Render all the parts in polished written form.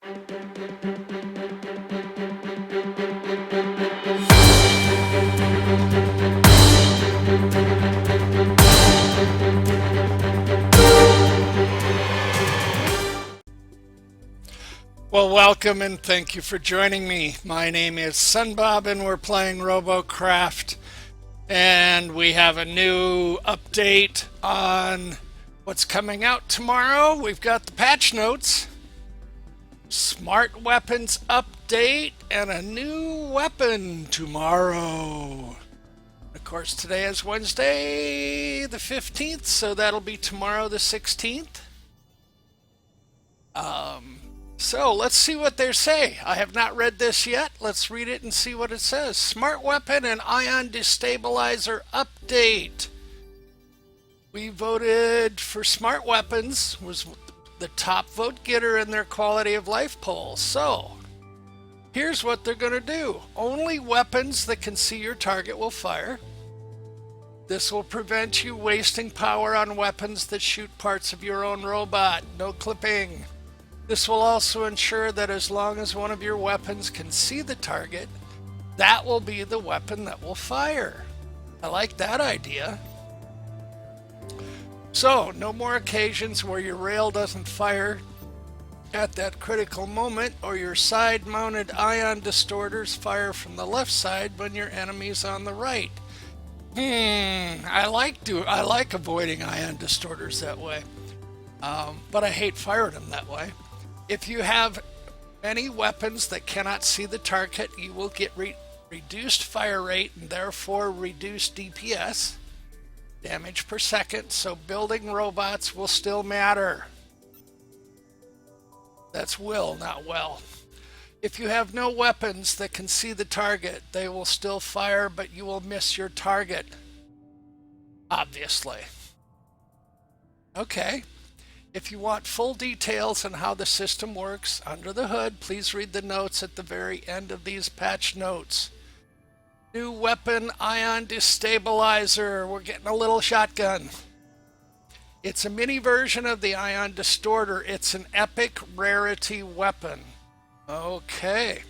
Well, welcome and thank you for joining me. My name is Sunbob and we're playing Robocraft, and we have a new update on what's coming out tomorrow. We've got the patch notes, smart weapons update, and a new weapon tomorrow. Of course, today is Wednesday the 15th, so that'll be tomorrow the 16th. So let's see what they say. I have not read this yet. Let's read it and see what it says. Smart weapon and ion destabilizer update. We voted for smart weapons, was the top vote getter in their quality of life poll. So here's what they're going to do. Only weapons that can see your target will fire. This will prevent you wasting power on weapons that shoot parts of your own robot. No clipping. This will also ensure that as long as one of your weapons can see the target, that will be the weapon that will fire. I like that idea. So, no more occasions where your rail doesn't fire at that critical moment, or your side-mounted ion distorters fire from the left side when your enemy's on the right. I like avoiding ion distorters that way, but I hate firing them that way. If you have any weapons that cannot see the target, you will get reduced fire rate and therefore reduced DPS, damage per second, so building robots will still matter. That's will, not well. If you have no weapons that can see the target, they will still fire, but you will miss your target. Obviously. Okay. If you want full details on how the system works under the hood, please read the notes at the very end of these patch notes. New weapon, ion destabilizer. We're getting a little shotgun. It's a mini version of the ion distorter. It's an epic rarity weapon. Okay.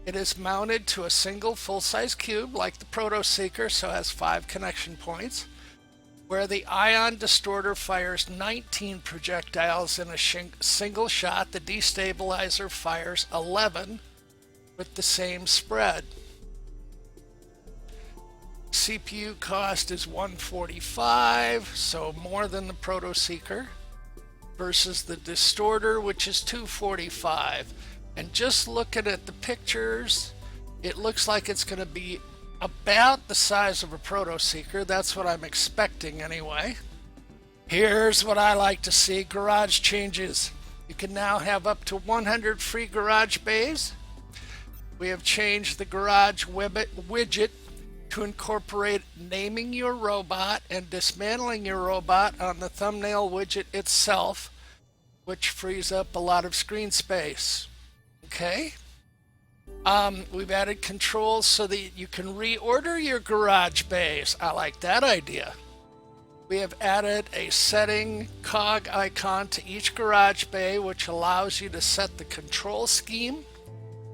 It is mounted to a single full-size cube like the Proto Seeker, so it has 5 connection points. Where the ion distorter fires 19 projectiles in a single shot, the destabilizer fires 11 with the same spread. CPU cost is $145, so more than the Proto Seeker, versus the distorter, which is $245. And just looking at the pictures, it looks like it's going to be about the size of a Proto Seeker. That's what I'm expecting anyway. Here's what I like to see. Garage changes. You can now have up to 100 free garage bays. We have changed the garage widget to incorporate naming your robot and dismantling your robot on the thumbnail widget itself, which frees up a lot of screen space. Okay. We've added controls so that you can reorder your garage bays. I like that idea. We have added a setting cog icon to each garage bay, which allows you to set the control scheme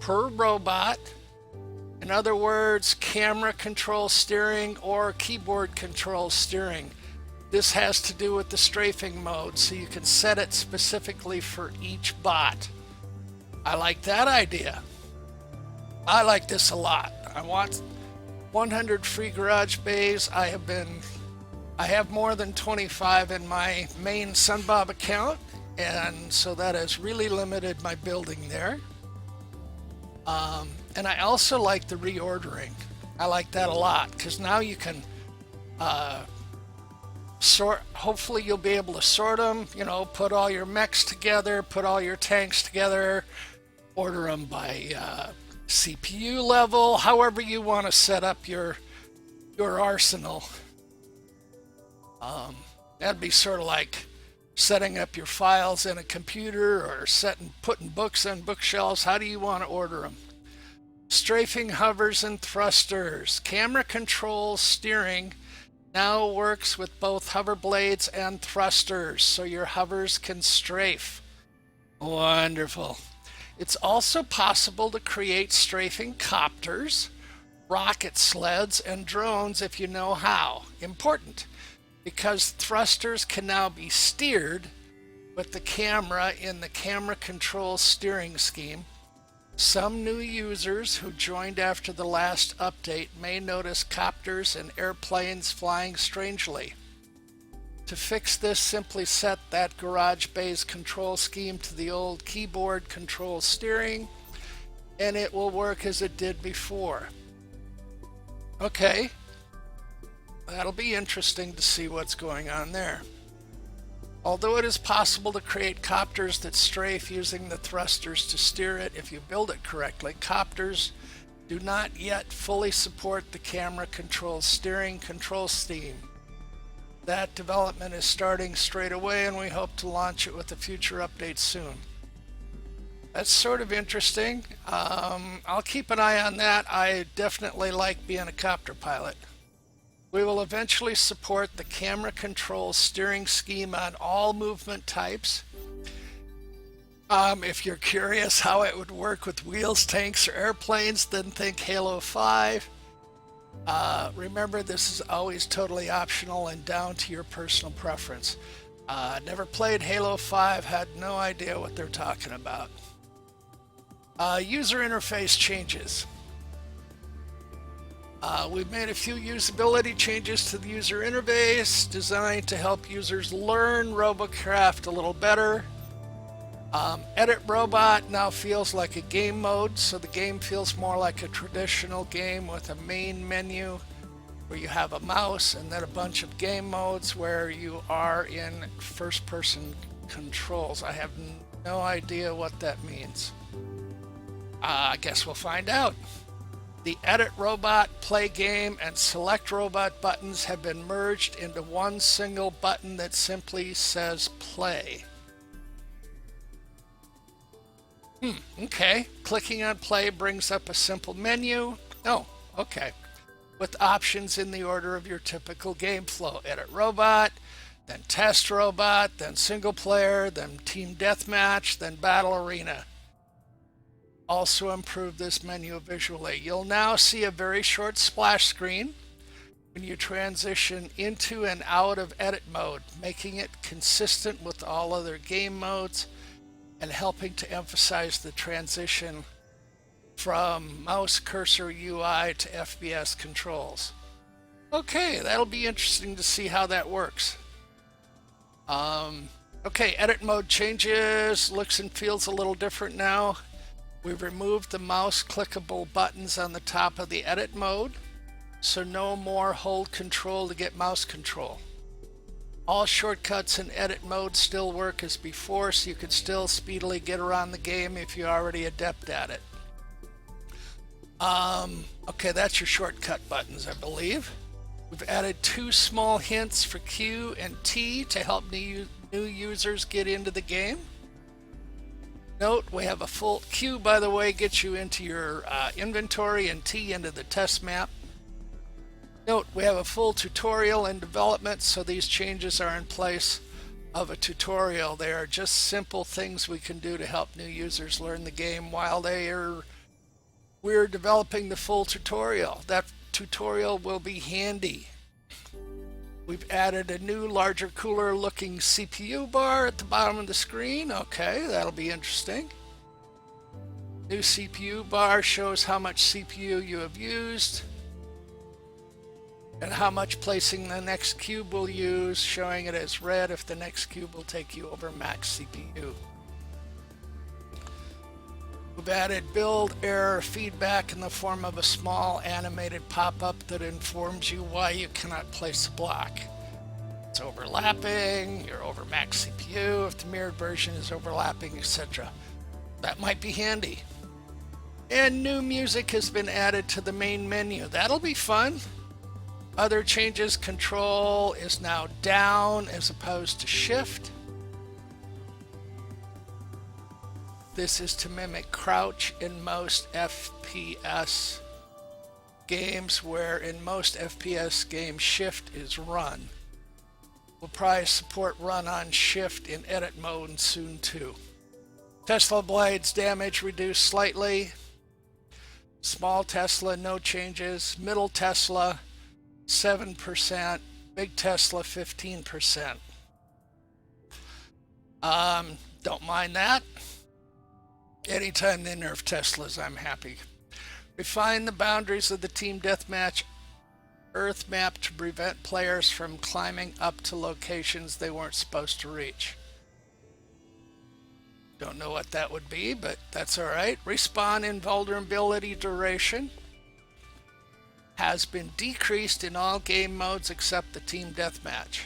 per robot. In other words, camera control steering or keyboard control steering. This has to do with the strafing mode, so you can set it specifically for each bot. I like that idea. I like this a lot. I want 100 free garage bays. I have more than 25 in my main Sunbob account, and so that has really limited my building there. And I also like the reordering. I like that a lot, because now you can sort. Hopefully you'll be able to sort them, put all your mechs together, put all your tanks together, order them by CPU level, however you want to set up your arsenal. That'd be sort of like setting up your files in a computer, or putting books on bookshelves. How do you want to order them? Strafing hovers and thrusters. Camera control steering now works with both hover blades and thrusters, so your hovers can strafe. Wonderful. It's also possible to create strafing copters, rocket sleds, and drones if you know how. Important, because thrusters can now be steered with the camera in the camera control steering scheme. Some new users who joined after the last update may notice copters and airplanes flying strangely. To fix this, simply set that garage bay's control scheme to the old keyboard control steering, and it will work as it did before. Okay, that'll be interesting to see what's going on there. Although it is possible to create copters that strafe using the thrusters to steer it if you build it correctly, copters do not yet fully support the camera control steering control scheme. That development is starting straight away, and we hope to launch it with a future update soon. That's sort of interesting. I'll keep an eye on that. I definitely like being a copter pilot. We will eventually support the camera control steering scheme on all movement types. If you're curious how it would work with wheels, tanks, or airplanes, then think Halo 5. Remember, this is always totally optional and down to your personal preference. Never played Halo 5, had no idea what they're talking about. User interface changes. We've made a few usability changes to the user interface designed to help users learn Robocraft a little better. Edit Robot now feels like a game mode, so the game feels more like a traditional game with a main menu where you have a mouse and then a bunch of game modes where you are in first-person controls. I have no idea what that means. I guess we'll find out. The Edit Robot, Play Game, and Select Robot buttons have been merged into one single button that simply says Play. Okay. Clicking on Play brings up a simple menu. Oh, okay. With options in the order of your typical game flow. Edit Robot, then Test Robot, then Single Player, then Team Deathmatch, then Battle Arena. Also improve this menu visually. You'll now see a very short splash screen when you transition into and out of edit mode, making it consistent with all other game modes and helping to emphasize the transition from mouse cursor UI to FPS controls. Okay, that'll be interesting to see how that works. Okay, edit mode changes, looks and feels a little different now. We've removed the mouse clickable buttons on the top of the edit mode, so no more hold control to get mouse control. All shortcuts in edit mode still work as before, so you can still speedily get around the game if you're already adept at it. Okay, that's your shortcut buttons, I believe. We've added 2 small hints for Q and T to help new users get into the game. Note, we have a full Q, by the way, gets you into your inventory, and T into the test map. Note, we have a full tutorial in development, so these changes are in place of a tutorial. They are just simple things we can do to help new users learn the game while we're developing the full tutorial. That tutorial will be handy. We've added a new, larger, cooler looking CPU bar at the bottom of the screen. Okay, that'll be interesting. New CPU bar shows how much CPU you have used and how much placing the next cube will use, showing it as red if the next cube will take you over max CPU. We've added build error feedback in the form of a small animated pop-up that informs you why you cannot place a block. It's overlapping, you're over max CPU, if the mirrored version is overlapping, etc. That might be handy. And new music has been added to the main menu. That'll be fun. Other changes, control is now down as opposed to shift. This is to mimic crouch in most FPS games, where in most FPS games shift is run. We'll probably support run on shift in edit mode soon too. Tesla blades damage reduced slightly. Small Tesla, no changes. Middle Tesla, 7%. Big Tesla, 15%. Don't mind that. Anytime they nerf Teslas, I'm happy. Refine the boundaries of the team deathmatch Earth map to prevent players from climbing up to locations they weren't supposed to reach. Don't know what that would be, but that's all right. Respawn invulnerability duration has been decreased in all game modes except the team deathmatch.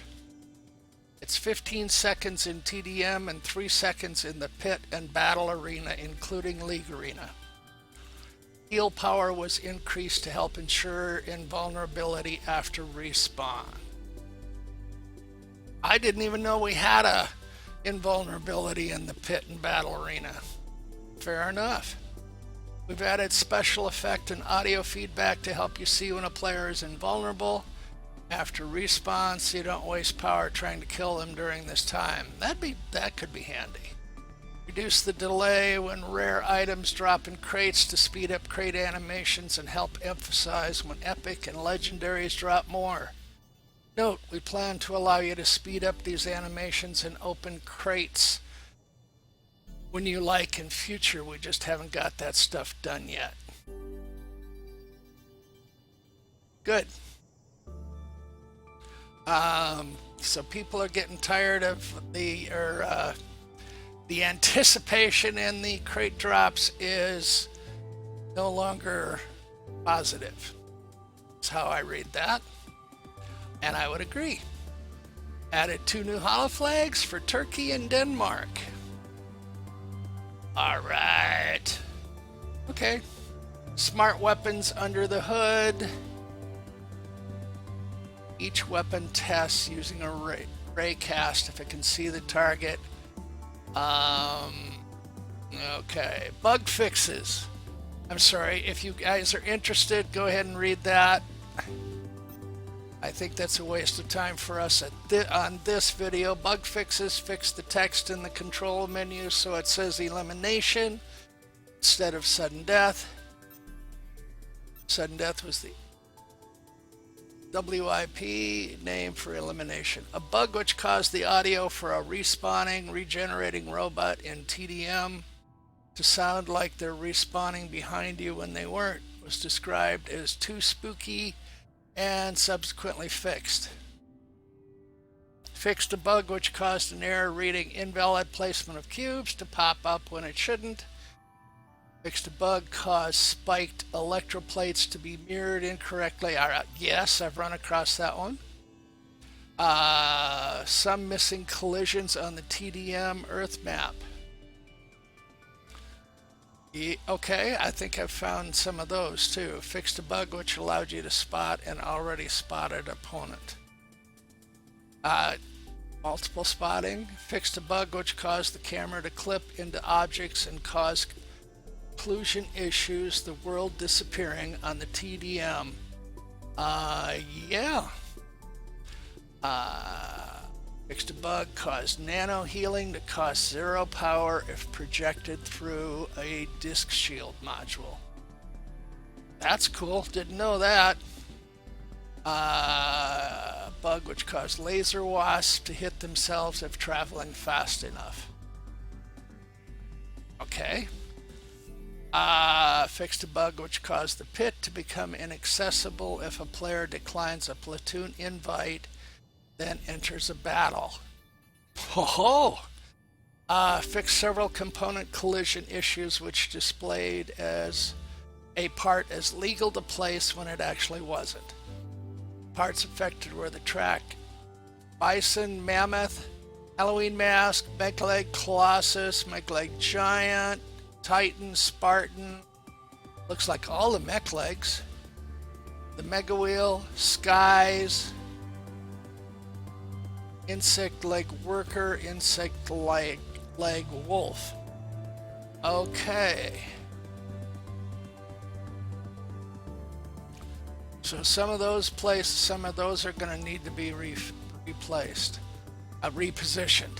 It's 15 seconds in TDM and 3 seconds in the pit and battle arena, including League Arena. Heal power was increased to help ensure invulnerability after respawn. I didn't even know we had a invulnerability in the pit and battle arena. Fair enough. We've added special effect and audio feedback to help you see when a player is invulnerable after respawn, so you don't waste power trying to kill them during this time. That could be handy. Reduce the delay when rare items drop in crates to speed up crate animations and help emphasize when epic and legendaries drop more. Note, we plan to allow you to speed up these animations and open crates when you like in future. We just haven't got that stuff done yet. Good. So people are getting tired of the anticipation in the crate drops is no longer positive. That's how I read that. And I would agree. Added 2 new holo flags for Turkey and Denmark. All right. Okay. Smart weapons under the hood. Each weapon tests using a ray cast if it can see the target. Okay. Bug fixes. I'm sorry. If you guys are interested, go ahead and read that. I think that's a waste of time for us on this video. Bug fixes fix the text in the control menu so it says elimination instead of sudden death. Sudden death was the WIP name for elimination. A bug which caused the audio for a respawning, regenerating robot in TDM to sound like they're respawning behind you when they weren't was described as too spooky and subsequently fixed. Fixed a bug which caused an error reading invalid placement of cubes to pop up when it shouldn't. Fixed a bug caused spiked electroplates to be mirrored incorrectly. Yes, I've run across that one. Some missing collisions on the TDM Earth map. Okay, I think I've found some of those too. Fixed a bug which allowed you to spot an already spotted opponent. Multiple spotting. Fixed a bug which caused the camera to clip into objects and cause occlusion issues, the world disappearing on the TDM. Yeah. Fixed a bug caused nano healing to cost 0 power if projected through a disk shield module. That's cool. Didn't know that. Bug which caused laser wasps to hit themselves if traveling fast enough. Okay. Fixed a bug which caused the pit to become inaccessible if a player declines a platoon invite, then enters a battle. Ho ho! Fixed several component collision issues which displayed as a part as legal to place when it actually wasn't. Parts affected were the track Bison, Mammoth, Halloween Mask, Megaleg Colossus, Megaleg Giant, Titan, Spartan, looks like all the mech legs, the Mega Wheel, Skies, Insect Leg Worker, Insect Leg Wolf. Okay. So some of those are going to need to be replaced, repositioned.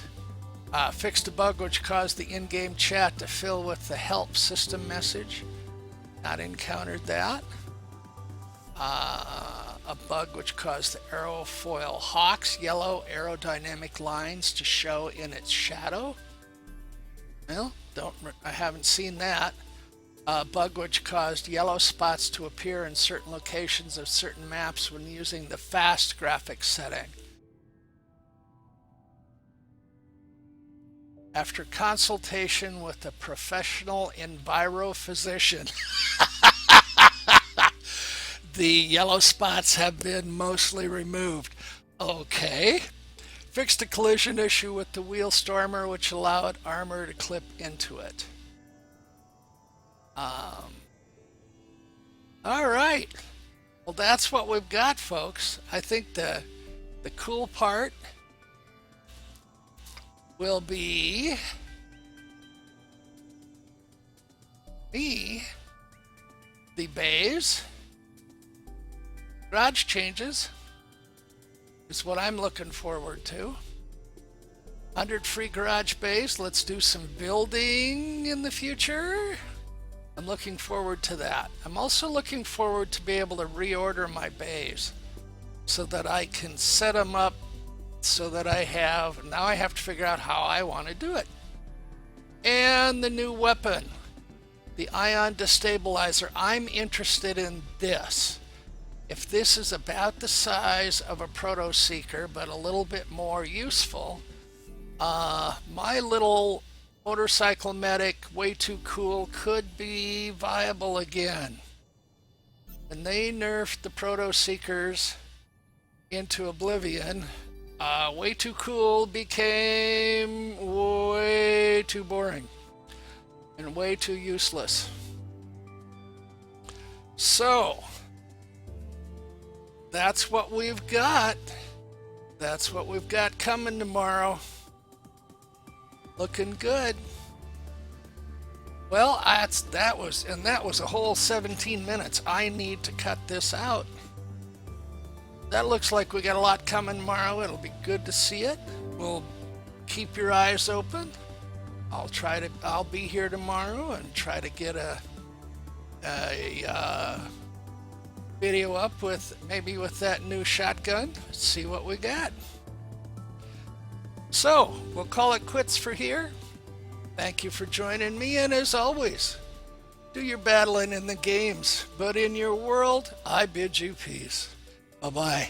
Fixed a bug which caused the in-game chat to fill with the help system message. Not encountered that. A bug which caused the aerofoil hawk's yellow aerodynamic lines to show in its shadow. Well, I haven't seen that. A bug which caused yellow spots to appear in certain locations of certain maps when using the fast graphics setting. After consultation with a professional envirophysician, the yellow spots have been mostly removed. Okay. Fixed a collision issue with the wheel stormer, which allowed armor to clip into it. All right. Well, that's what we've got, folks. I think the cool part will be the bays. Garage changes is what I'm looking forward to. 100 free garage bays. Let's do some building in the future. I'm looking forward to that. I'm also looking forward to be able to reorder my bays so that I can set them up so that now I have to figure out how I want to do it. And the new weapon, the ion destabilizer. I'm interested in this. If this is about the size of a proto seeker but a little bit more useful, my little motorcycle medic, way too cool, could be viable again. When they nerfed the proto seekers into oblivion, way too cool became way too boring and way too useless. So that's what we've got. That's what we've got coming tomorrow. Looking good. Well, that was a whole 17 minutes. I need to cut this out. That looks like we got a lot coming tomorrow. It'll be good to see it. We'll keep your eyes open. I'll be here tomorrow and try to get a video up with that new shotgun. Let's see what we got. So we'll call it quits for here. Thank you for joining me, and as always, do your battling in the games, but in your world, I bid you peace. Bye-bye.